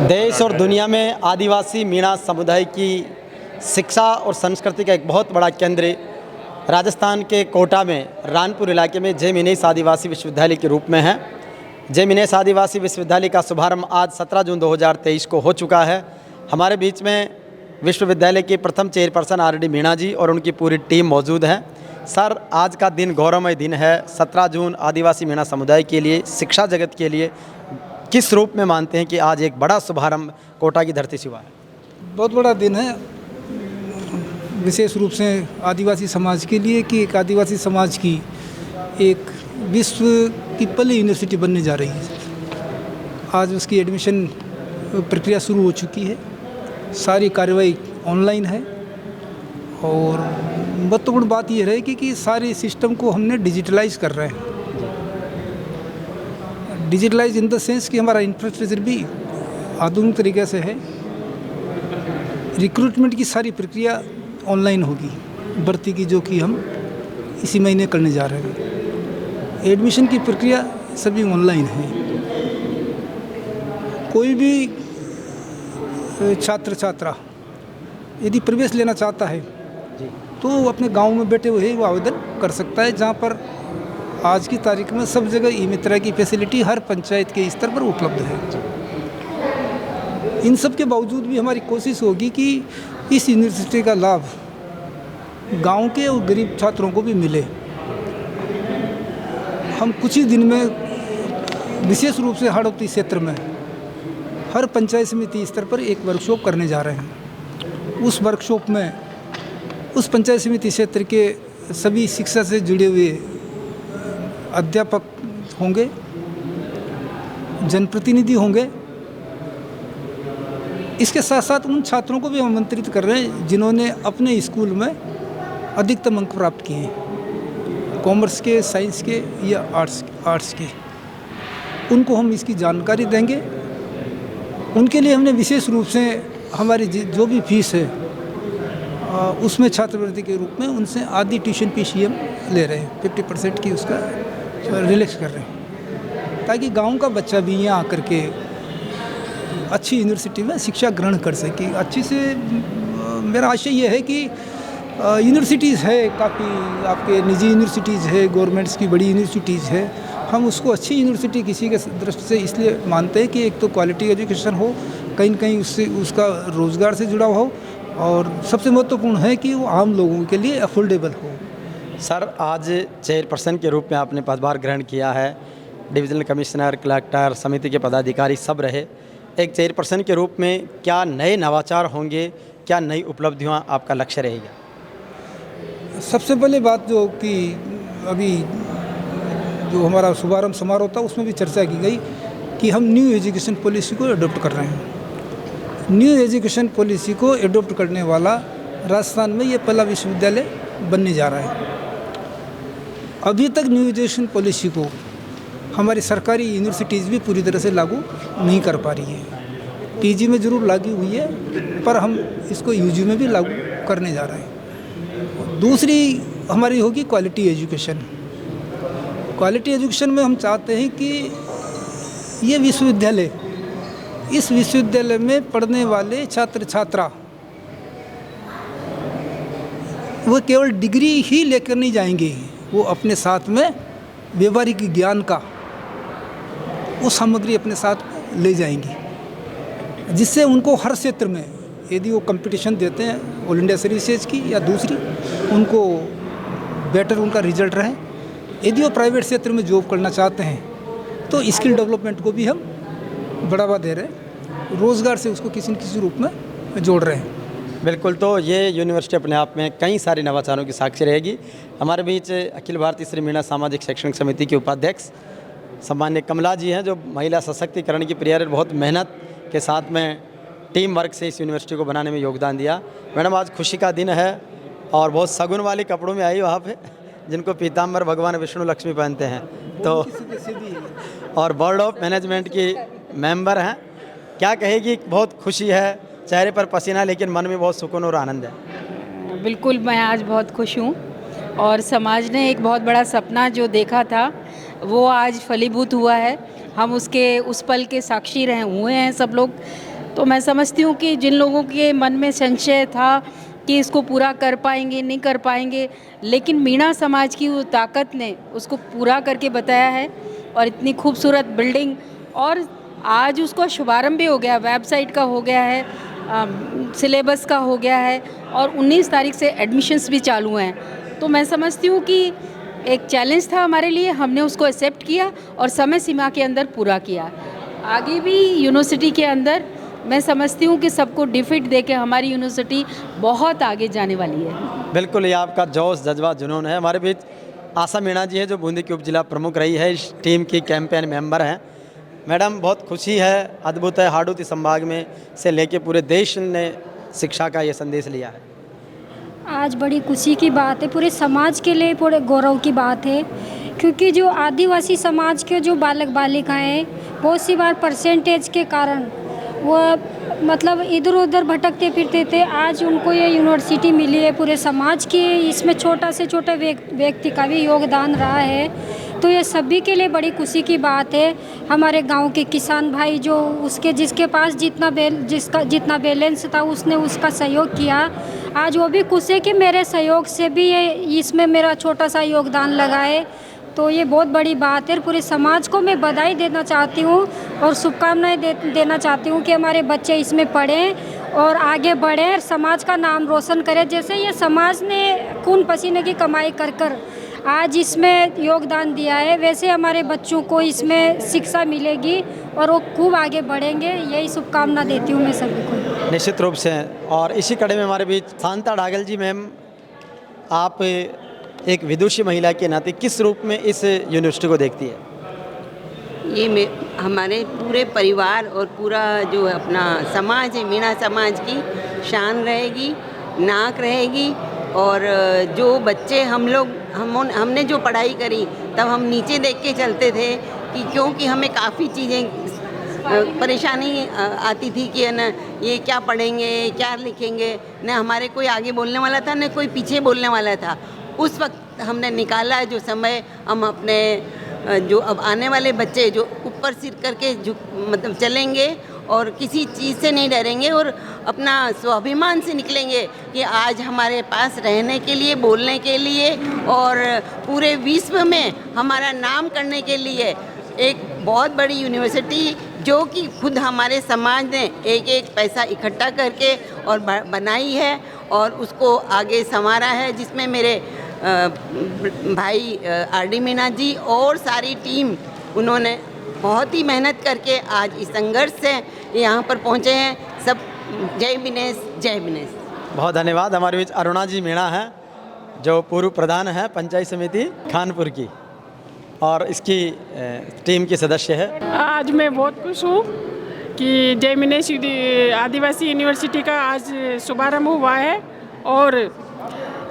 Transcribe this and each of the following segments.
देश और दुनिया में आदिवासी मीणा समुदाय की शिक्षा और संस्कृति का एक बहुत बड़ा केंद्र राजस्थान के कोटा में रानपुर इलाके में जय मिनेश आदिवासी विश्वविद्यालय के रूप में है। जय मिनेश आदिवासी विश्वविद्यालय का शुभारंभ आज 17 जून 2023 को हो चुका है। हमारे बीच में विश्वविद्यालय के प्रथम चेयरपर्सन आर डी मीणा जी और उनकी पूरी टीम मौजूद है। सर, आज का दिन गौरवमय दिन है। 17 जून आदिवासी मीणा समुदाय के लिए, शिक्षा जगत के लिए किस रूप में मानते हैं कि आज एक बड़ा शुभारंभ कोटा की धरती से हुआ है? बहुत बड़ा दिन है, विशेष रूप से आदिवासी समाज के लिए कि एक आदिवासी समाज की एक विश्व की पहली यूनिवर्सिटी बनने जा रही है। आज उसकी एडमिशन प्रक्रिया शुरू हो चुकी है। सारी कार्रवाई ऑनलाइन है और महत्वपूर्ण बात यह रहेगी कि सारे सिस्टम को हमने डिजिटलाइज कर रहे हैं। डिजिटलाइज इन द सेंस कि हमारा इंफ्रास्ट्रक्चर भी आधुनिक तरीके से है। रिक्रूटमेंट की सारी प्रक्रिया ऑनलाइन होगी, भर्ती की, जो कि हम इसी महीने करने जा रहे हैं। एडमिशन की प्रक्रिया सभी ऑनलाइन है। कोई भी छात्र छात्रा यदि प्रवेश लेना चाहता है तो अपने गांव में बैठे हुए वो आवेदन कर सकता है, जहां पर आज की तारीख में सब जगह ई-मित्रा की फैसिलिटी हर पंचायत के स्तर पर उपलब्ध है। इन सब के बावजूद भी हमारी कोशिश होगी कि इस यूनिवर्सिटी का लाभ गांव के और गरीब छात्रों को भी मिले। हम कुछ ही दिन में विशेष रूप से हाड़ौती क्षेत्र में हर पंचायत समिति स्तर पर एक वर्कशॉप करने जा रहे हैं। उस वर्कशॉप में उस पंचायत समिति क्षेत्र के सभी शिक्षा से जुड़े हुए अध्यापक होंगे, जनप्रतिनिधि होंगे। इसके साथ साथ उन छात्रों को भी आमंत्रित कर रहे हैं जिन्होंने अपने स्कूल में अधिकतम अंक प्राप्त किए हैं, कॉमर्स के, साइंस के या आर्ट्स के। उनको हम इसकी जानकारी देंगे। उनके लिए हमने विशेष रूप से हमारी जो भी फीस है उसमें छात्रवृत्ति के रूप में उनसे आधी ट्यूशन फीस ही हम ले रहे हैं। 50% की उसका रिलैक्स कर रहे हैं, ताकि गांव का बच्चा भी यहाँ आकर के अच्छी यूनिवर्सिटी में शिक्षा ग्रहण कर सके। अच्छी से मेरा आशय ये है कि यूनिवर्सिटीज़ है काफ़ी, आपके निजी यूनिवर्सिटीज़ है, गवर्नमेंट्स की बड़ी यूनिवर्सिटीज़ है। हम उसको अच्छी यूनिवर्सिटी किसी के दृष्टि से इसलिए मानते हैं कि एक तो क्वालिटी एजुकेशन हो, कहीं न कहीं उससे उसका रोज़गार से जुड़ा हो, और सबसे महत्वपूर्ण है कि वो आम लोगों के लिए अफोर्डेबल हो। सर, आज चेयरपर्सन के रूप में आपने पदभार ग्रहण किया है। डिविजनल कमिश्नर, कलेक्टर, समिति के पदाधिकारी सब रहे। एक चेयरपर्सन के रूप में क्या नए नवाचार होंगे, क्या नई उपलब्धियां आपका लक्ष्य रहेगा? सबसे पहले बात जो कि अभी जो हमारा शुभारंभ समारोह था उसमें भी चर्चा की गई कि हम न्यू एजुकेशन पॉलिसी को एडॉप्ट कर रहे हैं। न्यू एजुकेशन पॉलिसी को एडॉप्ट करने वाला राजस्थान में ये पहला विश्वविद्यालय बनने जा रहा है। अभी तक न्यू एजुकेशन पॉलिसी को हमारी सरकारी यूनिवर्सिटीज़ भी पूरी तरह से लागू नहीं कर पा रही है। पीजी में ज़रूर लागू हुई है, पर हम इसको यूजी में भी लागू करने जा रहे हैं। दूसरी हमारी होगी क्वालिटी एजुकेशन। क्वालिटी एजुकेशन में हम चाहते हैं कि ये विश्वविद्यालय, इस विश्वविद्यालय में पढ़ने वाले छात्र छात्रा वो केवल डिग्री ही लेकर नहीं जाएंगे, वो अपने साथ में व्यवहारिक ज्ञान का वो सामग्री अपने साथ ले जाएंगे, जिससे उनको हर क्षेत्र में यदि वो कंपटीशन देते हैं ऑल इंडिया सर्विसेज की या दूसरी, उनको बेटर उनका रिजल्ट रहे। यदि वो प्राइवेट क्षेत्र में जॉब करना चाहते हैं तो स्किल डेवलपमेंट को भी हम बढ़ावा दे रहे हैं, रोज़गार से उसको किसी न किसी रूप में जोड़ रहे हैं। बिल्कुल, तो ये यूनिवर्सिटी अपने आप में कई सारे नवाचारों की साक्षी रहेगी। हमारे बीच अखिल भारतीय श्री मीणा सामाजिक शैक्षणिक समिति के उपाध्यक्ष सम्मान्य कमला जी हैं, जो महिला सशक्तिकरण की प्रेरित बहुत मेहनत के साथ में टीम वर्क से इस यूनिवर्सिटी को बनाने में योगदान दिया। मैडम, आज खुशी का दिन है और बहुत सगुन वाले कपड़ों में आई वहाँ पे, जिनको पीताम्बर भगवान विष्णु लक्ष्मी पहनते हैं, तो और बोर्ड ऑफ मैनेजमेंट की मेंबर हैं। क्या कहेगी? बहुत खुशी है, चेहरे पर पसीना, लेकिन मन में बहुत सुकून और आनंद है। बिल्कुल, मैं आज बहुत खुश हूँ और समाज ने एक बहुत बड़ा सपना जो देखा था वो आज फलीभूत हुआ है। हम उसके उस पल के साक्षी रहे हुए हैं सब लोग। तो मैं समझती हूँ कि जिन लोगों के मन में संशय था कि इसको पूरा कर पाएंगे नहीं कर पाएंगे, लेकिन मीणा समाज की वो ताकत ने उसको पूरा करके बताया है। और इतनी खूबसूरत बिल्डिंग, और आज उसका शुभारंभ भी हो गया, वेबसाइट का हो गया है, सिलेबस का हो गया है, और 19 तारीख से एडमिशन्स भी चालू हैं। तो मैं समझती हूँ कि एक चैलेंज था हमारे लिए, हमने उसको एक्सेप्ट किया और समय सीमा के अंदर पूरा किया। आगे भी यूनिवर्सिटी के अंदर मैं समझती हूँ कि सबको डिफिट दे के हमारी यूनिवर्सिटी बहुत आगे जाने वाली है। बिल्कुल, ये आपका जोश, जज्बा, जुनून है। हमारे बीच आशा मीणा जी है, जो बूंदी की उप जिला प्रमुख रही है, इस टीम की कैंपेन मेंबर हैं। मैडम, बहुत खुशी है, अद्भुत है, हाडोती संभाग में से लेके पूरे देश ने शिक्षा का ये संदेश लिया है। आज बड़ी खुशी की बात है, पूरे समाज के लिए पूरे गौरव की बात है, क्योंकि जो आदिवासी समाज के जो बालक बालिकाएं हैं, बहुत सी बार परसेंटेज के कारण वो मतलब इधर उधर भटकते फिरते थे। आज उनको ये यूनिवर्सिटी मिली है, पूरे समाज की इसमें छोटा से छोटा व्यक्ति का भी योगदान रहा है, तो ये सभी के लिए बड़ी खुशी की बात है। हमारे गांव के किसान भाई जो जिसके पास जितना बैलेंस था उसने उसका सहयोग किया। आज वो भी खुश है कि मेरे सहयोग से भी ये इसमें मेरा छोटा सा योगदान लगा है, तो ये बहुत बड़ी बात है। पूरे समाज को मैं बधाई देना चाहती हूँ और शुभकामनाएं देना चाहती हूँ कि हमारे बच्चे इसमें पढ़ें और आगे बढ़ें, समाज का नाम रोशन करें। जैसे ये समाज ने खून पसीने की कमाई कर आज इसमें योगदान दिया है, वैसे हमारे बच्चों को इसमें शिक्षा मिलेगी और वो खूब आगे बढ़ेंगे। यही शुभकामना देती हूँ मैं सभी को। निश्चित रूप से। और इसी कड़ी में हमारे बीच शांता डागल जी, मैम, आप एक विदुषी महिला के नाते किस रूप में इस यूनिवर्सिटी को देखती है? ये हमारे पूरे परिवार और पूरा जो अपना समाज है, मीणा समाज की शान रहेगी, नाक रहेगी। और जो बच्चे हमने जो पढ़ाई करी, तब हम नीचे देख के चलते थे कि क्योंकि हमें काफ़ी चीज़ें परेशानी आती थी कि न ये क्या पढ़ेंगे, क्या लिखेंगे, न हमारे कोई आगे बोलने वाला था, न कोई पीछे बोलने वाला था। उस वक्त हमने निकाला जो समय, हम अपने जो अब आने वाले बच्चे जो ऊपर सिर करके मतलब चलेंगे और किसी चीज़ से नहीं डरेंगे और अपना स्वाभिमान से निकलेंगे कि आज हमारे पास रहने के लिए, बोलने के लिए और पूरे विश्व में हमारा नाम करने के लिए एक बहुत बड़ी यूनिवर्सिटी, जो कि खुद हमारे समाज ने एक एक पैसा इकट्ठा करके और बनाई है और उसको आगे संवारा है, जिसमें मेरे भाई आर.डी. मीणा जी और सारी टीम, उन्होंने बहुत ही मेहनत करके आज इस संघर्ष से यहाँ पर पहुँचे हैं। सब जय विनेश, जय विनेश। बहुत धन्यवाद। हमारे बीच अरुणा जी मीणा हैं, जो पूर्व प्रधान हैं पंचायत समिति खानपुर की और इसकी टीम की सदस्य है। आज मैं बहुत खुश हूँ कि जय विनेश आदिवासी यूनिवर्सिटी का आज शुभारंभ हुआ है और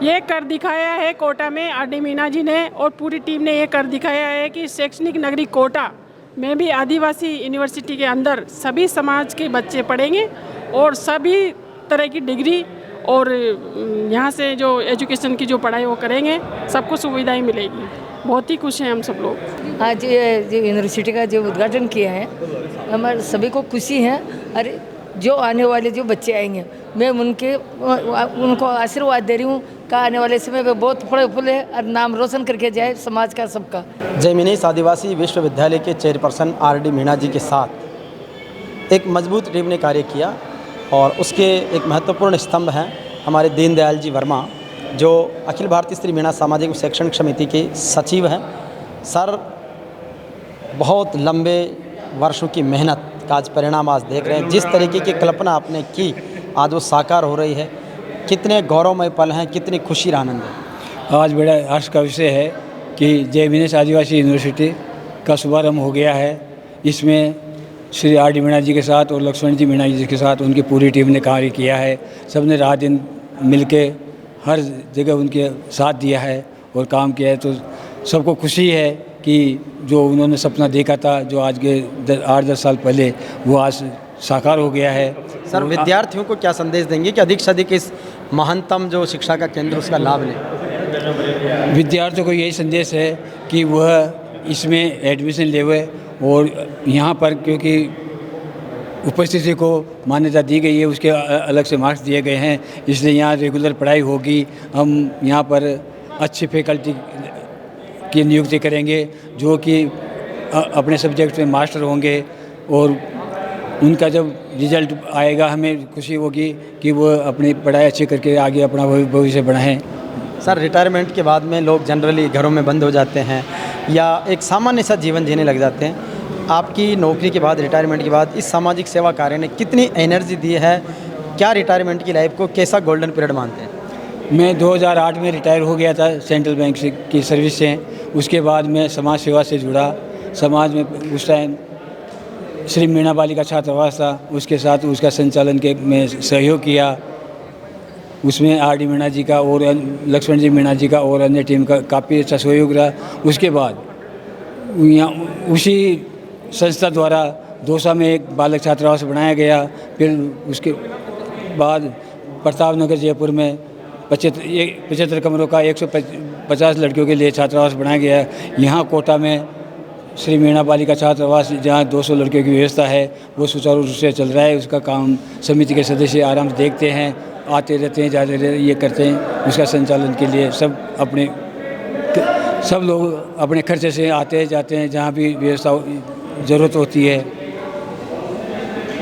ये कर दिखाया है कोटा में आर.डी. मीणा जी ने और पूरी टीम ने ये कर दिखाया है कि शैक्षणिक नगरी कोटा में भी आदिवासी यूनिवर्सिटी के अंदर सभी समाज के बच्चे पढ़ेंगे और सभी तरह की डिग्री और यहाँ से जो एजुकेशन की जो पढ़ाई वो करेंगे, सबको सुविधाएं मिलेगी। बहुत ही खुश हैं हम सब लोग। आज ये यूनिवर्सिटी का जो उद्घाटन किया है, हमारे सभी को खुशी है। अरे जो आने वाले जो बच्चे आएंगे, मैं उनको आशीर्वाद दे रही हूँ कि आने वाले समय में बहुत फले फूले और नाम रोशन करके जाए समाज का सबका। जय विनेश आदिवासी विश्वविद्यालय के चेयरपर्सन आर.डी. मीणा जी के साथ एक मजबूत टीम ने कार्य किया और उसके एक महत्वपूर्ण स्तंभ हैं हमारे दीनदयाल जी वर्मा, जो अखिल भारतीय श्री मीणा सामाजिक शैक्षणिक समिति के सचिव हैं। सर, बहुत लंबे वर्षों की मेहनत का आज परिणाम आज देख रहे हैं। जिस तरीके की कल्पना आपने की, आज वो साकार हो रही है। कितने गौरवमय पल हैं, कितनी खुशी और आनंद है। आज बड़ा हर्ष का विषय है कि जय विनेश आदिवासी यूनिवर्सिटी का शुभारंभ हो गया है। इसमें श्री आर.डी. मीणा जी के साथ और लक्ष्मण जी मीणा जी के साथ उनकी पूरी टीम ने कार्य किया है। सब ने रात दिन मिलके हर जगह उनके साथ दिया है और काम किया है। तो सबको खुशी है कि जो उन्होंने सपना देखा था, जो आज के 8-10 साल पहले, वो आज साकार हो गया है। सर, विद्यार्थियों को क्या संदेश देंगे कि अधिक से अधिक इस महानतम जो शिक्षा का केंद्र उसका लाभ लें? विद्यार्थियों को यही संदेश है कि वह इसमें एडमिशन लेवे और यहाँ पर, क्योंकि उपस्थिति को मान्यता दी गई है, उसके अलग से मार्क्स दिए गए हैं, इसलिए यहाँ रेगुलर पढ़ाई होगी। हम यहाँ पर अच्छी फैकल्टी की नियुक्ति करेंगे जो कि अपने सब्जेक्ट में मास्टर होंगे, और उनका जब रिजल्ट आएगा हमें खुशी होगी कि वो अपनी पढ़ाई अच्छी करके आगे अपना भविष्य बढ़ाएं। सर, रिटायरमेंट के बाद में लोग जनरली घरों में बंद हो जाते हैं या एक सामान्य सा जीवन जीने लग जाते हैं। आपकी नौकरी के बाद, रिटायरमेंट के बाद इस सामाजिक सेवा कार्य ने कितनी एनर्जी दी है? क्या रिटायरमेंट की लाइफ को कैसा गोल्डन पीरियड मानते हैं? मैं 2008 में रिटायर हो गया था सेंट्रल बैंक की सर्विस से। उसके बाद मैं समाज सेवा से जुड़ा। समाज में उस टाइम श्री मीणा बालिका छात्रावास था, उसके साथ उसका संचालन के में सहयोग किया। उसमें आर डी मीणा जी का और लक्ष्मण जी मीणा जी का और अन्य टीम का काफ़ी अच्छा सहयोग रहा। उसके बाद यहाँ उसी संस्था द्वारा दौसा में एक बालक छात्रावास बनाया गया। फिर उसके बाद प्रताप नगर जयपुर में 75 कमरों का 150 लड़कियों के लिए छात्रावास बनाया गया। यहाँ कोटा में श्री मीणा बालिका छात्रावास जहाँ 200 लड़कियों की व्यवस्था है वो सुचारू रूप से चल रहा है। उसका काम समिति के सदस्य आराम से देखते हैं, आते रहते हैं, जाते रहते हैं, ये करते हैं। उसका संचालन के लिए सब लोग अपने खर्चे से आते जाते हैं जहाँ भी व्यवस्था ज़रूरत होती है।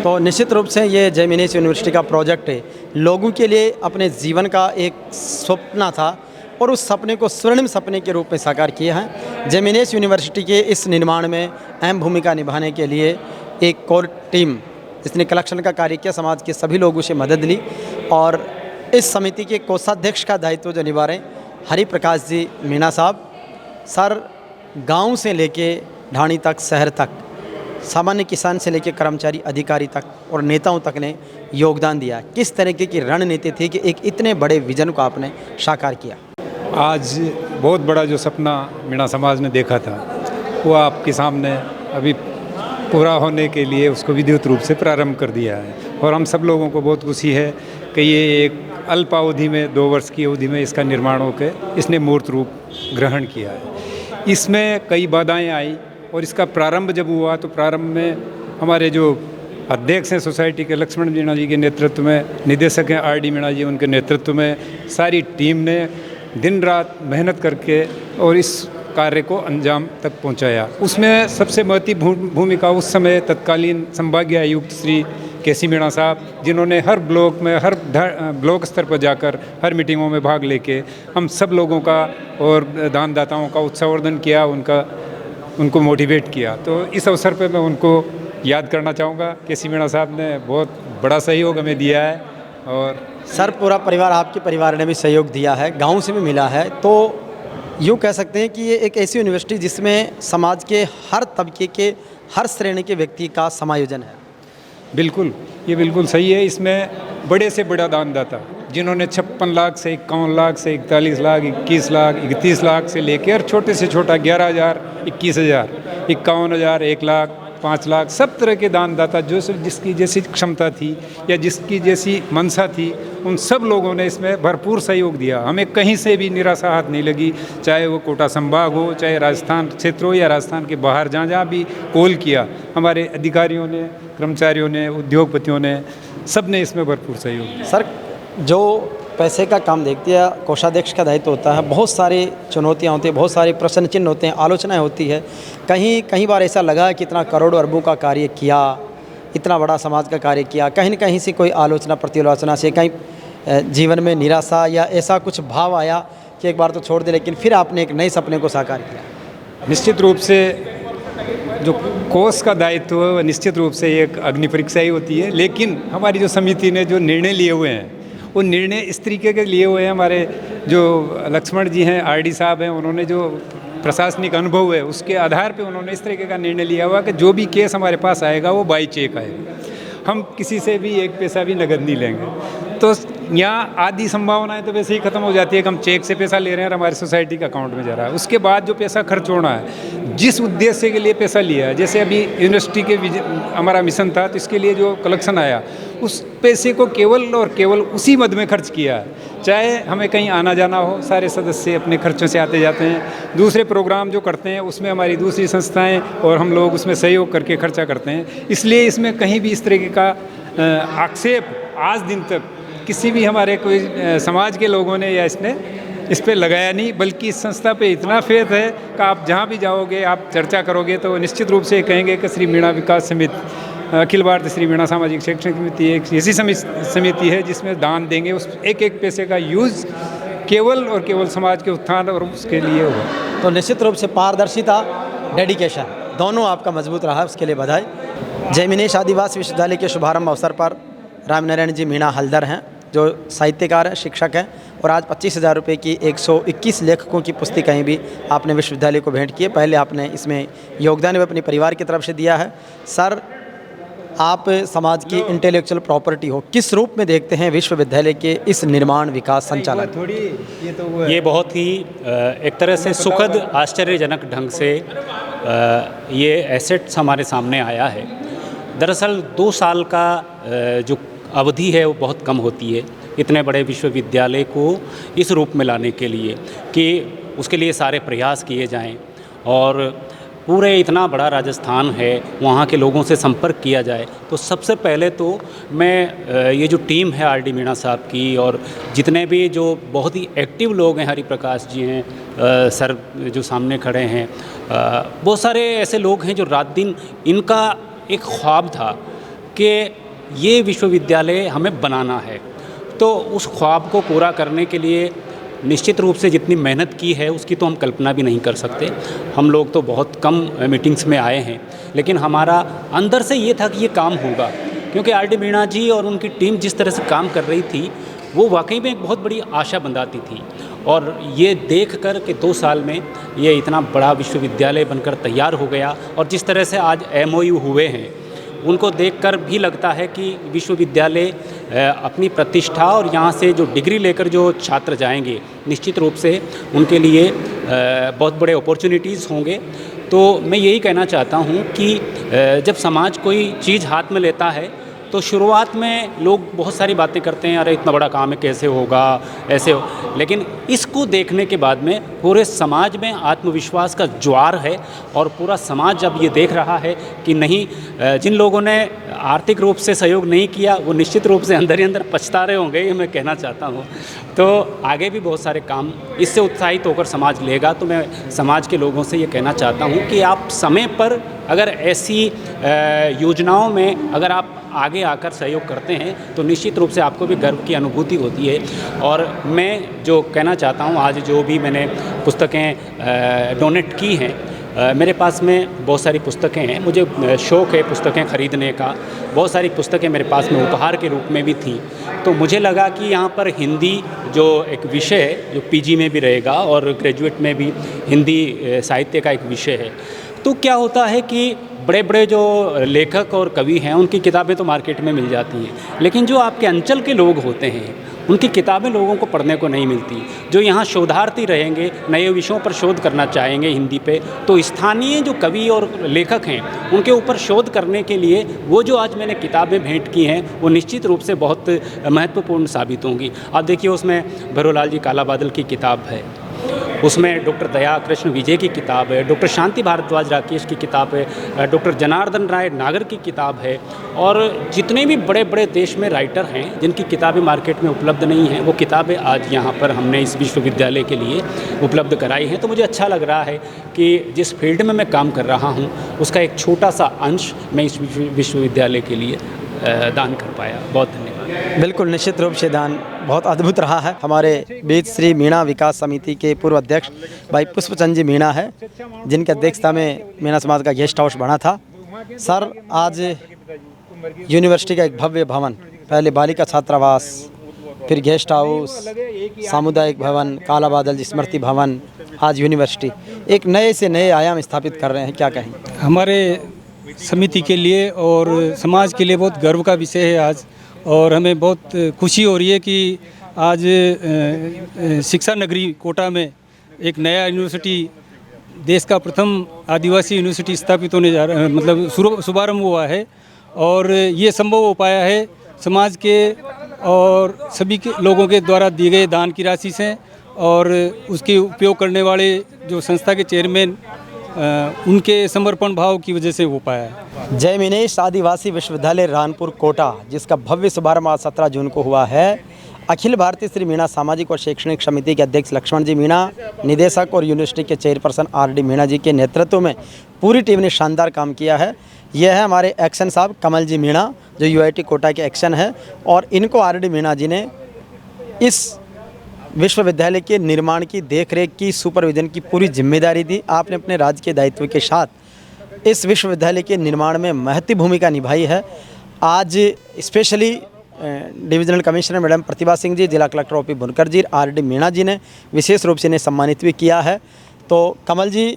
तो निश्चित रूप से ये जेमिनीज यूनिवर्सिटी का प्रोजेक्ट है, लोगों के लिए अपने जीवन का एक सपना था और उस सपने को स्वर्णिम सपने के रूप में साकार किया है। जेमिनीज यूनिवर्सिटी के इस निर्माण में अहम भूमिका निभाने के लिए एक कोर टीम जिसने कलेक्शन का कार्य किया, समाज के सभी लोगों से मदद ली और इस समिति के कोषाध्यक्ष का दायित्व जो निभा रहे हरि प्रकाश जी मीणा साहब। सर, गांव से लेके ढाणी तक, शहर तक, सामान्य किसान से लेकर कर्मचारी, अधिकारी तक और नेताओं तक ने योगदान दिया। किस तरीके की रणनीति थी कि एक इतने बड़े विजन को आपने साकार किया? आज बहुत बड़ा जो सपना मीणा समाज ने देखा था वो आपके सामने अभी पूरा होने के लिए उसको विद्युत रूप से प्रारंभ कर दिया है और हम सब लोगों को बहुत खुशी है कि ये एक अल्पावधि में 2 वर्ष की अवधि में इसका निर्माण होकर इसने मूर्त रूप ग्रहण किया है। इसमें कई बाधाएं आई और इसका प्रारंभ जब हुआ तो प्रारंभ में हमारे जो अध्यक्ष हैं सोसाइटी के लक्ष्मण मीणा जी के नेतृत्व में, निदेशक हैं आर डी मीणा जी, उनके नेतृत्व में सारी टीम ने दिन रात मेहनत करके और इस कार्य को अंजाम तक पहुंचाया। उसमें सबसे महत्वपूर्ण भूमिका उस समय तत्कालीन संभागीय आयुक्त श्री केसी मीणा साहब, जिन्होंने हर ब्लॉक में, हर ब्लॉक स्तर पर जाकर हर मीटिंगों में भाग लेके हम सब लोगों का और दानदाताओं का उत्साहवर्धन किया, उनको मोटिवेट किया। तो इस अवसर पर मैं उनको याद करना चाहूँगा। केसी मीणा साहब ने बहुत बड़ा सहयोग हमें दिया है और सर, पूरा परिवार, आपके परिवार ने भी सहयोग दिया है, गांव से भी मिला है। तो यूँ कह सकते हैं कि ये एक ऐसी यूनिवर्सिटी जिसमें समाज के हर तबके के, हर श्रेणी के व्यक्ति का समायोजन है। बिल्कुल, ये बिल्कुल सही है। इसमें बड़े से बड़ा दानदाता जिन्होंने 56 लाख से 51 लाख से 41 लाख, 21 लाख, 31 लाख से लेकर छोटे से छोटा 11,000, 21,000, 51,000, 1 लाख, 5 लाख, सब तरह के दानदाता जो जिसकी जैसी क्षमता थी या जिसकी जैसी मंशा थी, उन सब लोगों ने इसमें भरपूर सहयोग दिया। हमें कहीं से भी निराशा हाथ नहीं लगी, चाहे वो कोटा संभाग हो, चाहे राजस्थान क्षेत्र हो या राजस्थान के बाहर जहाँ जहाँ भी कॉल किया, हमारे अधिकारियों ने, कर्मचारियों ने, उद्योगपतियों ने, सब ने इसमें भरपूर सहयोग दिया। सर, जो पैसे का काम देखती है, कोषाध्यक्ष का दायित्व होता है, बहुत सारी चुनौतियाँ होती हैं, बहुत सारे प्रश्न चिन्ह होते हैं, आलोचनाएं होती है। कई बार ऐसा लगा कि इतना करोड़ों अरबों का कार्य किया, इतना बड़ा समाज का कार्य किया, कहीं न कहीं से कोई आलोचना, प्रतिआलोचना से कहीं जीवन में निराशा या ऐसा कुछ भाव आया कि एक बार तो छोड़ दे, लेकिन फिर आपने एक नए सपने को साकार किया? निश्चित रूप से जो कोष का दायित्व है निश्चित रूप से एक अग्नि परीक्षा ही होती है, लेकिन हमारी जो समिति ने जो निर्णय लिए हुए हैं वो निर्णय इस तरीके के लिए हुए हैं। हमारे जो लक्ष्मण जी हैं, आरडी साहब हैं, उन्होंने जो प्रशासनिक अनुभव है उसके आधार पे उन्होंने इस तरीके का निर्णय लिया हुआ कि जो भी केस हमारे पास आएगा वो बाई चेक आएगा, हम किसी से भी 1 पैसा भी नगद नहीं लेंगे। तो यहाँ आधी संभावनाएं तो वैसे ही ख़त्म हो जाती है कि हम चेक से पैसा ले रहे हैं और हमारे सोसाइटी के अकाउंट में जा रहा है। उसके बाद जो पैसा खर्च होना है, जिस उद्देश्य के लिए पैसा लिया है, जैसे अभी यूनिवर्सिटी के हमारा मिशन था, तो इसके लिए जो कलेक्शन आया उस पैसे को केवल और केवल उसी मद में खर्च किया है। चाहे हमें कहीं आना जाना हो, सारे सदस्य अपने खर्चों से आते जाते हैं। दूसरे प्रोग्राम जो करते हैं उसमें हमारी दूसरी संस्थाएं और हम लोग उसमें सहयोग करके खर्चा करते हैं। इसलिए इसमें कहीं भी इस तरीके का आक्षेप आज दिन तक किसी भी हमारे कोई समाज के लोगों ने या इसने इस पे लगाया नहीं, बल्कि इस संस्था पे इतना फेथ है कि आप जहाँ भी जाओगे, आप चर्चा करोगे तो निश्चित रूप से कहेंगे कि श्री मीणा विकास समिति, अखिल भारतीय श्री मीणा सामाजिक शैक्षणिक समिति एक ऐसी समिति है जिसमें दान देंगे, उस एक एक पैसे का यूज़ केवल और केवल समाज के उत्थान और उसके लिए हो। तो निश्चित रूप से पारदर्शिता, डेडिकेशन दोनों आपका मजबूत रहा, उसके लिए बधाई। जय मिनेश आदिवासी विश्वविद्यालय के शुभारंभ अवसर पर रामनारायण जी मीणा हल्दर हैं, जो साहित्यकार हैं, शिक्षक हैं, और आज 25,000 रुपये की 121 लेखकों की पुस्तिकाएँ भी आपने विश्वविद्यालय को भेंट की है। पहले आपने इसमें योगदान भी अपने परिवार की तरफ से दिया है। सर, आप समाज की इंटेलेक्चुअल प्रॉपर्टी हो, किस रूप में देखते हैं विश्वविद्यालय के इस निर्माण विकास संचालन? ये बहुत ही एक तरह से सुखद आश्चर्यजनक ढंग से ये एसेट्स हमारे सामने आया है। दरअसल 2 साल का जो अवधि है वो बहुत कम होती है इतने बड़े विश्वविद्यालय को इस रूप में लाने के लिए कि उसके लिए सारे प्रयास किए जाएं और पूरे इतना बड़ा राजस्थान है वहाँ के लोगों से संपर्क किया जाए। तो सबसे पहले तो मैं ये जो टीम है आर डी मीणा साहब की और जितने भी जो बहुत ही एक्टिव लोग हैं, हरि प्रकाश जी हैं, सर जो सामने खड़े हैं, बहुत सारे ऐसे लोग हैं जो रात दिन, इनका एक ख्वाब था कि ये विश्वविद्यालय हमें बनाना है। तो उस ख्वाब को पूरा करने के लिए निश्चित रूप से जितनी मेहनत की है उसकी तो हम कल्पना भी नहीं कर सकते। हम लोग तो बहुत कम मीटिंग्स में आए हैं, लेकिन हमारा अंदर से ये था कि ये काम होगा, क्योंकि आर डी मीणा जी और उनकी टीम जिस तरह से काम कर रही थी वो वाकई में एक बहुत बड़ी आशा बंधाती थी। और ये देख कर कि 2 साल में ये इतना बड़ा विश्वविद्यालय बनकर तैयार हो गया और जिस तरह से आज MOU हुए हैं, उनको देखकर भी लगता है कि विश्वविद्यालय अपनी प्रतिष्ठा और यहाँ से जो डिग्री लेकर जो छात्र जाएंगे निश्चित रूप से उनके लिए बहुत बड़े अपॉर्चुनिटीज़ होंगे। तो मैं यही कहना चाहता हूँ कि जब समाज कोई चीज़ हाथ में लेता है तो शुरुआत में लोग बहुत सारी बातें करते हैं, अरे इतना बड़ा काम है कैसे होगा, ऐसे हो, लेकिन इसको देखने के बाद में पूरे समाज में आत्मविश्वास का ज्वार है और पूरा समाज जब ये देख रहा है कि नहीं, जिन लोगों ने आर्थिक रूप से सहयोग नहीं किया वो निश्चित रूप से अंदर ही अंदर पछता रहे होंगे, ये मैं कहना चाहता हूँ। तो आगे भी बहुत सारे काम इससे उत्साहित होकर समाज लेगा। तो मैं समाज के लोगों से ये कहना चाहता हूँ कि आप समय पर अगर ऐसी योजनाओं में अगर आप आगे आकर सहयोग करते हैं तो निश्चित रूप से आपको भी गर्व की अनुभूति होती है। और मैं जो कहना चाहता हूँ, आज जो भी मैंने पुस्तकें डोनेट की हैं, मेरे पास में बहुत सारी पुस्तकें हैं, मुझे शौक़ है पुस्तकें ख़रीदने का। बहुत सारी पुस्तकें मेरे पास में उपहार के रूप में भी थी। तो मुझे लगा कि यहाँ पर हिंदी जो एक विषय है जो PG में भी रहेगा और ग्रेजुएट में भी हिंदी साहित्य का एक विषय है। तो क्या होता है कि बड़े बड़े जो लेखक और कवि हैं उनकी किताबें तो मार्केट में मिल जाती हैं, लेकिन जो आपके अंचल के लोग होते हैं उनकी किताबें लोगों को पढ़ने को नहीं मिलती। जो यहाँ शोधार्थी रहेंगे, नए विषयों पर शोध करना चाहेंगे हिंदी पे, तो स्थानीय जो कवि और लेखक हैं उनके ऊपर शोध करने के लिए वो जो आज मैंने किताबें भेंट की हैं वो निश्चित रूप से बहुत महत्वपूर्ण साबित होंगी। आप देखिए, उसमें भरोलाल जी काला बादल की किताब है, उसमें डॉक्टर दया कृष्ण विजय की किताब है, डॉक्टर शांति भारद्वाज राकेश की किताब है, डॉक्टर जनार्दन राय नागर की किताब है, और जितने भी बड़े बड़े देश में राइटर हैं जिनकी किताबें मार्केट में उपलब्ध नहीं हैं वो किताबें आज यहाँ पर हमने इस विश्वविद्यालय के लिए उपलब्ध कराई हैं। तो मुझे अच्छा लग रहा है कि जिस फील्ड में मैं काम कर रहा हूँ उसका एक छोटा सा अंश मैं इस विश्वविद्यालय के लिए दान कर पाया। बहुत धन्यवाद। बिल्कुल, निश्चित रूप से दान बहुत अद्भुत रहा है। हमारे बीच श्री मीणा विकास समिति के पूर्व अध्यक्ष भाई पुष्पचंद जी मीणा है, जिनकी अध्यक्षता में मीणा समाज का गेस्ट हाउस बना था। सर, आज यूनिवर्सिटी का एक भव्य भवन, पहले बालिका छात्रावास, फिर गेस्ट हाउस, सामुदायिक भवन, काला बादल स्मृति भवन, आज यूनिवर्सिटी एक नए से नए आयाम स्थापित कर रहे हैं, क्या कहें? हमारे समिति के लिए और समाज के लिए बहुत गर्व का विषय है आज, और हमें बहुत खुशी हो रही है कि आज शिक्षा नगरी कोटा में एक नया यूनिवर्सिटी, देश का प्रथम आदिवासी यूनिवर्सिटी स्थापित होने जा रहा है, मतलब शुभारंभ हुआ है। और ये संभव हो पाया है समाज के और सभी के लोगों के द्वारा दिए गए दान की राशि से और उसके उपयोग करने वाले जो संस्था के चेयरमैन उनके समर्पण भाव की वजह से हो पाया है। जय मिनेश आदिवासी विश्वविद्यालय रानपुर कोटा, जिसका भव्य शुभारंभ आज 17 जून को हुआ है, अखिल भारतीय श्री मीणा सामाजिक और शैक्षणिक समिति के अध्यक्ष लक्ष्मण जी मीणा, निदेशक और यूनिवर्सिटी के चेयरपर्सन आर.डी. मीणा जी के नेतृत्व में पूरी टीम ने शानदार काम किया है। यह है हमारे एक्शन साहब कमल जी मीणा, जो यूआईटी कोटा के एक्शन है, और इनको आर.डी. मीणा जी ने इस विश्वविद्यालय के निर्माण की, देखरेख की, सुपरविजन की पूरी जिम्मेदारी दी। आपने अपने राज्य के दायित्व के साथ इस विश्वविद्यालय के निर्माण में महत्वपूर्ण भूमिका निभाई है। आज specially divisional commissioner madam Pratibha Singh ji, जिला कलेक्टर ओपी बुनकर जी, आर.डी. मीणा जी ने विशेष रूप से इन्हें सम्मानित भी किया है। तो कमल जी,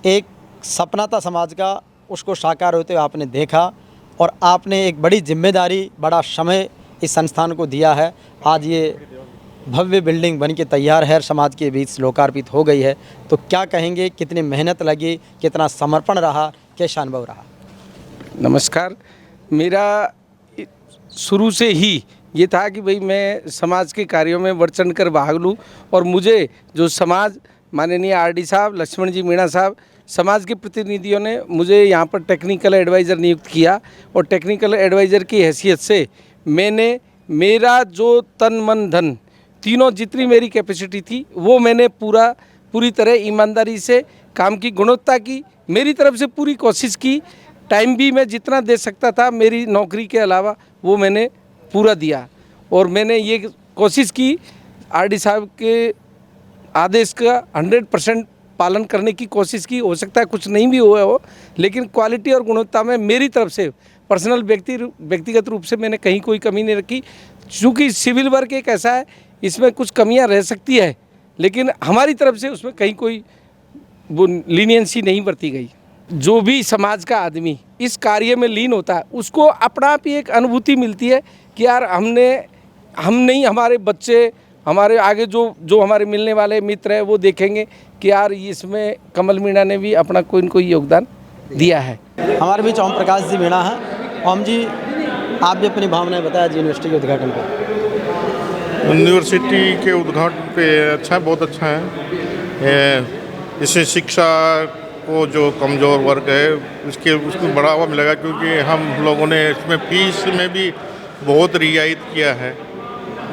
एक सपना था समाज का, उसको साकार होते हुए आपने देखा और आपने एक बड़ी जिम्मेदारी, बड़ा समय इस संस्थान को दिया है। आज ये भव्य बिल्डिंग बन के तैयार है, समाज के बीच लोकार्पित हो गई है। तो क्या कहेंगे, कितनी मेहनत लगी, कितना समर्पण रहा, कैसा अनुभव रहा? नमस्कार। मेरा शुरू से ही ये था कि भाई मैं समाज के कार्यों में बढ़ चढ़ कर भाग लूँ और मुझे जो समाज, माननीय आर.डी. साहब, लक्ष्मण जी मीणा साहब, समाज के प्रतिनिधियों ने मुझे यहाँ पर टेक्निकल एडवाइज़र नियुक्त किया और टेक्निकल एडवाइज़र की हैसियत से मैंने मेरा जो तन मन धन तीनों जितनी मेरी कैपेसिटी थी वो मैंने पूरी तरह ईमानदारी से काम की गुणवत्ता की, मेरी तरफ से पूरी कोशिश की। टाइम भी मैं जितना दे सकता था मेरी नौकरी के अलावा वो मैंने पूरा दिया और मैंने ये कोशिश की आर.डी. साहब के आदेश का 100% पालन करने की कोशिश की। हो सकता है कुछ नहीं भी हुआ हो, लेकिन क्वालिटी और गुणवत्ता में मेरी तरफ से पर्सनल व्यक्तिगत रूप से मैंने कहीं कोई कमी नहीं रखी। चूँकि सिविल वर्क एक ऐसा है, इसमें कुछ कमियां रह सकती है, लेकिन हमारी तरफ से उसमें कहीं कोई वो लीनियंसी नहीं बरती गई। जो भी समाज का आदमी इस कार्य में लीन होता है उसको अपना आप ही एक अनुभूति मिलती है कि यार हम नहीं, हमारे बच्चे, हमारे आगे जो हमारे मिलने वाले मित्र हैं वो देखेंगे कि यार इसमें कमल मीणा ने भी अपना कोई न कोई योगदान दिया है। हमारे बीच ओम प्रकाश जी मीणा हैं। ओम जी, आप भी अपनी भावनाएं बताया जी यूनिवर्सिटी के उद्घाटन पर। यूनिवर्सिटी के उद्घाटन पे अच्छा है, बहुत अच्छा है। इससे शिक्षा को जो कमज़ोर वर्ग है उसको बढ़ावा मिलेगा, क्योंकि हम लोगों ने इसमें फीस में भी बहुत रियायत किया है।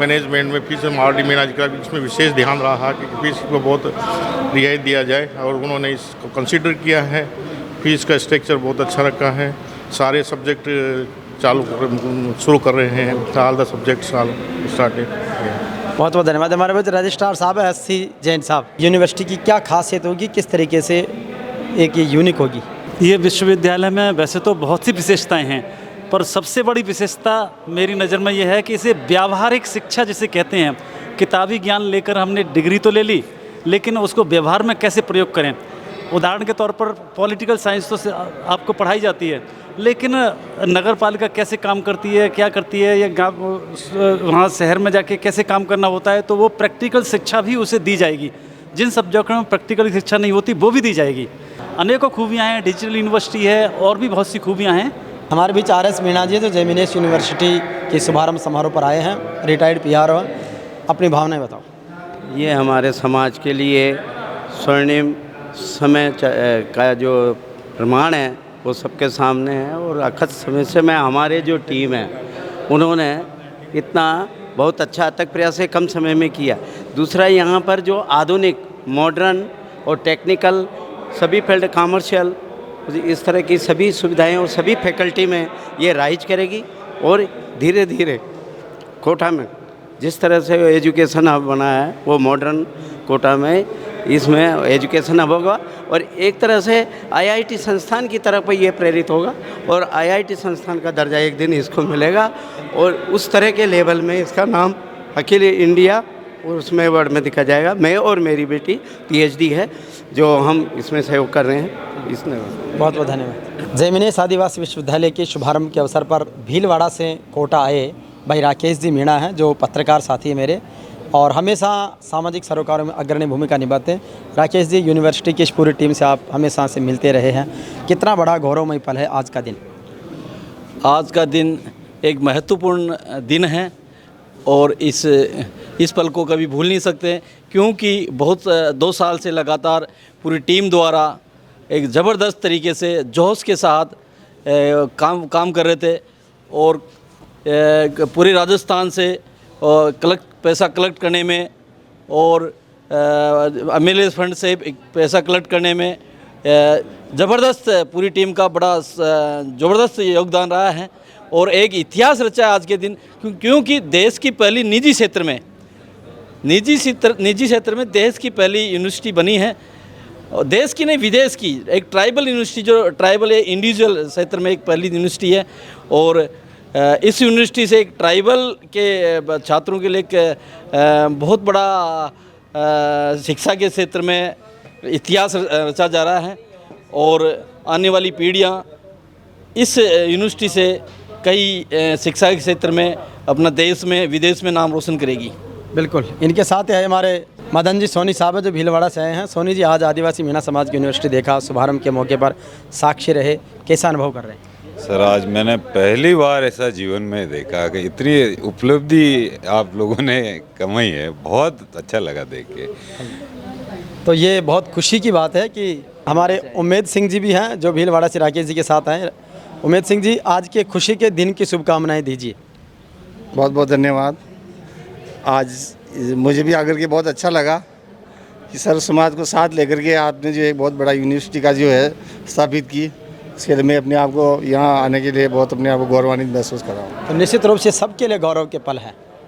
मैनेजमेंट में फीस में आर.डी. मीणा जी का इसमें विशेष ध्यान रहा कि फीस को बहुत रियायत दिया जाए और उन्होंने इसको कंसीडर किया है। फीस का स्ट्रक्चर बहुत अच्छा रखा है। सारे सब्जेक्ट शुरू कर रहे हैं, ऑल द सब्जेक्ट स्टार्टेड। बहुत बहुत धन्यवाद। हमारे पास रजिस्ट्रार साहब है एस.सी. जैन साहब। यूनिवर्सिटी की क्या खासियत होगी, किस तरीके से एक ये यूनिक होगी? ये विश्वविद्यालय में वैसे तो बहुत सी विशेषताएं हैं, पर सबसे बड़ी विशेषता मेरी नज़र में ये है कि इसे व्यावहारिक शिक्षा जिसे कहते हैं। किताबी ज्ञान लेकर हमने डिग्री तो ले ली, लेकिन उसको व्यवहार में कैसे प्रयोग करें। उदाहरण के तौर पर पॉलिटिकल साइंस तो आपको पढ़ाई जाती है, लेकिन नगर पालिका कैसे काम करती है, क्या करती है, या गाँव वहाँ शहर में जाके कैसे काम करना होता है, तो वो प्रैक्टिकल शिक्षा भी उसे दी जाएगी। जिन सब्जेक्टों में प्रैक्टिकल शिक्षा नहीं होती वो भी दी जाएगी। अनेकों खूबियाँ हैं, डिजिटल यूनिवर्सिटी है और भी बहुत सी खूबियाँ हैं। हमारे बीच आर.एस. मीणा जी, जो जय मिनेश यूनिवर्सिटी के शुभारंभ समारोह पर आए हैं, रिटायर्ड पीआर हो, अपनी भावनाएं बताओ। ये हमारे समाज के लिए स्वर्णिम समय का जो प्रमाण है वो सबके सामने है और अखत समय से मैं हमारे जो टीम है उन्होंने इतना बहुत अच्छा तक प्रयास कम समय में किया। दूसरा, यहाँ पर जो आधुनिक, मॉडर्न और टेक्निकल सभी फील्ड, कॉमर्शियल, इस तरह की सभी सुविधाएं और सभी फैकल्टी में ये राइज करेगी और धीरे धीरे कोटा में जिस तरह से एजुकेशन हब बना है वो मॉडर्न कोटा में इसमें एजुकेशन हब होगा और एक तरह से आईआईटी संस्थान की तरफ ये प्रेरित होगा और आईआईटी संस्थान का दर्जा एक दिन इसको मिलेगा और उस तरह के लेवल में इसका नाम अखिल इंडिया और उसमें वर्ड में दिखा जाएगा। मैं और मेरी बेटी पीएचडी है जो हम इसमें सहयोग कर रहे हैं। इसमें बहुत बहुत धन्यवाद। जय मिनेश आदिवासी विश्वविद्यालय के शुभारंभ के अवसर पर भीलवाड़ा से कोटा आए भाई राकेश जी मीणा हैं, जो पत्रकार साथी हैं मेरे और हमेशा सामाजिक सरोकारों में अग्रणी भूमिका निभाते हैं। राकेश जी, यूनिवर्सिटी की इस पूरी टीम से आप हमेशा से मिलते रहे हैं, कितना बड़ा गौरवमय पल है आज का दिन? आज का दिन एक महत्वपूर्ण दिन है। और इस पल को कभी भूल नहीं सकते, क्योंकि बहुत 2 साल से लगातार पूरी टीम द्वारा एक ज़बरदस्त तरीके से जोश के साथ काम कर रहे थे और पूरे राजस्थान से पैसा कलेक्ट करने में और एमएलए फंड से पैसा कलेक्ट करने में ज़बरदस्त पूरी टीम का बड़ा ज़बरदस्त योगदान रहा है और एक इतिहास रचा है आज के दिन, क्योंकि देश की पहली निजी क्षेत्र में देश की पहली यूनिवर्सिटी बनी है, और देश की नहीं विदेश की एक ट्राइबल यूनिवर्सिटी, जो ट्राइबल इंडिविजुअल क्षेत्र में एक पहली यूनिवर्सिटी है। और इस यूनिवर्सिटी से एक ट्राइबल के छात्रों के लिए एक बहुत बड़ा शिक्षा के क्षेत्र में इतिहास रचा जा रहा है और आने वाली पीढ़ियां इस यूनिवर्सिटी से कई शिक्षा के क्षेत्र में अपना देश में विदेश में नाम रोशन करेगी। बिल्कुल, इनके साथ है हमारे मदन जी सोनी साहब है जो भीलवाड़ा से आए हैं। सोनी जी, आज आदिवासी मीणा समाज की यूनिवर्सिटी देखा, शुभारंभ के मौके पर साक्षी रहे, कैसा अनुभव कर रहे हैं? सर, आज मैंने पहली बार ऐसा जीवन में देखा कि इतनी उपलब्धि आप लोगों ने कमाई है, बहुत अच्छा लगा देख के। तो ये बहुत खुशी की बात है कि हमारे उम्मेद सिंह जी भी हैं जो भीलवाड़ा से राकेश जी के साथ आए। उम्मेद सिंह जी, आज के खुशी के दिन की शुभकामनाएं दीजिए। बहुत बहुत धन्यवाद। आज मुझे भी आकर के बहुत अच्छा लगा कि सर्व समाज को साथ लेकर के आपने जो एक बहुत बड़ा यूनिवर्सिटी का जो है स्थापित की, इसके लिए मैं अपने आप को यहाँ आने के लिए बहुत अपने आप को गौरवान्वित महसूस कर रहा हूँ। तो निश्चित रूप से सबके लिए गौरव के पल है।